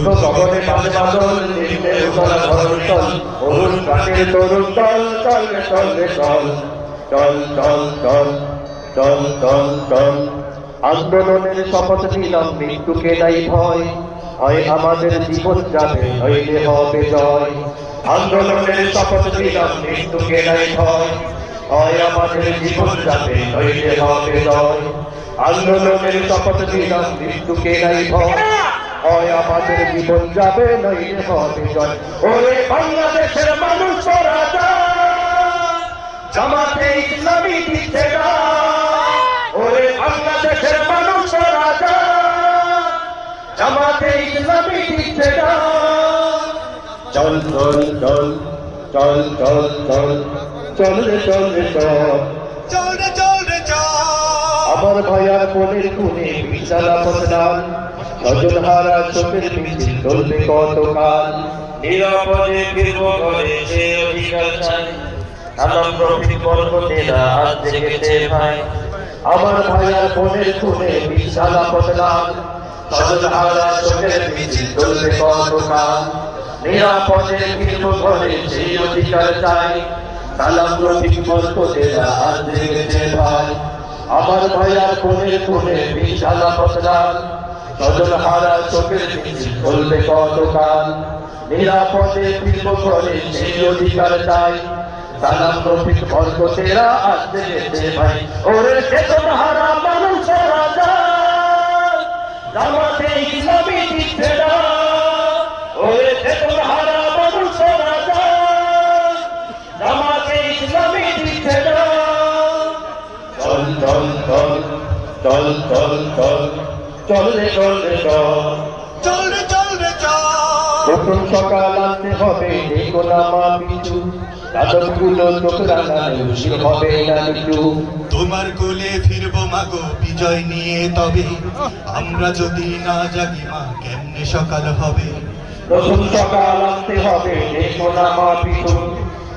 শুভ গগনে বাজে বাদল, নিম্নে উতলা ধরণ তল, অরুণ প্রাণের তরুণ দল, চল রে চল রে চল, চল চল চল চল চল চল। আন্দোলনের শপথ নিলাম, মৃত্যুকে নাই ভয়, হয় আমাদের জীবন যাবে, হইলে হবে জয়। আন্দোলনের শপথ নিলাম, মৃত্যুকে নাই ভয়, হয় আমাদের জীবন যাবে, হইলে হবে জয়। আন্দোলনের শপথ নিলাম, মৃত্যুকে নাই ভয়, হয় আমাদের জীবন যাবে, নইলে হবে জয়। ওরে বাংলাদেশের মানুষ রাজা, জামাতে ইসলামী দিচ্ছে না। ওরে বাংলাদেশের মানুষ রাজা, জামাতে ইসলামী দিচ্ছে না। চল চল চল চল চল চল চল রে চল রে চল, চল রে চল রে চল। আমার ভাইয়ার বোনের খুনে বিশালা পথনাল, স্বজন হারা চোখের মিছিল চলবে কতকাল। নিরাপদে ফিরব ঘরে, সে অধিকার চাই, নানান প্রকৃতি পর্বতেরা আজ জেগেছে ভাই। আমার ভাইয়ার বোনের খুনে বিশালা পথনাল, স্বজন হারা চোখের মিছিল চলবে কতকাল। নিরাপদে ফিরব ঘরে, সেই অধিকার চাই, সালাম রফিক বরকতেরা আজ জেগেছে ভাই। আমার ভাইয়ার বোনের খুনে বিশালা পথনাল, স্বজন হারা চোখের মিছিল চলবে কতকাল। নিরাপদে ফিরব ঘরে, সেই অধিকার চাই, সালাম রফিক বরকতেরা আজ জেগেছে ভাই। ওরে চেতন হারা মানুষ রাজা, জামাতে ইসলামী দিচ্ছে না। ওরে চেতন হারা মানুষ রাজা, জামাতে ইসলামী দিচ্ছে না। চল চল চল চল চল চল চল রে চল রে চল, চল রে চল রে চল। প্রথম সকাল আনতে হবে দেখো না মা পিছু, রাতগুলো চোখ রাঙালে উচিত হবে না কিছু। তোমার কোলে ফিরবো মাগো বিজয় নিয়ে, তবে আমরা যদি না জাগি মা কেমনে সকাল হবে। প্রথম সকাল আনতে হবে দেখো না মা পিছু,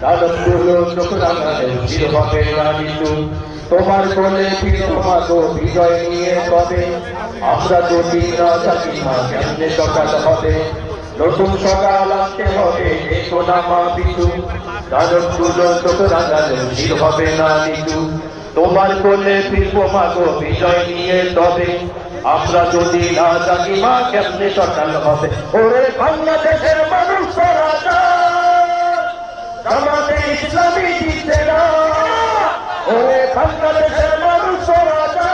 রাতগুলো চোখ রাঙালে উচিত হবে না কিছু। তোমার কোলে ফিরবো মাগো বিজয় নিয়ে, তবে আমরা যদি না জাগি মা কেমনে সকাল হবে। নতুন সকাল আনতে হবে দেখো না মা পিছু, রাতগুলো চোখ রাঙালে উচিত হবে না কিছু। তোমার কোলে ফিরবো মাগো বিজয় নিয়ে, তবে আমরা যদি না জাগি মা কেমনে সকাল হবে। ওরে বাংলাদেশের মানুষ রাজা, জামাতে ইসলামী দিচ্ছে না। ওরে বাংলাদেশের মানুষ রাজা,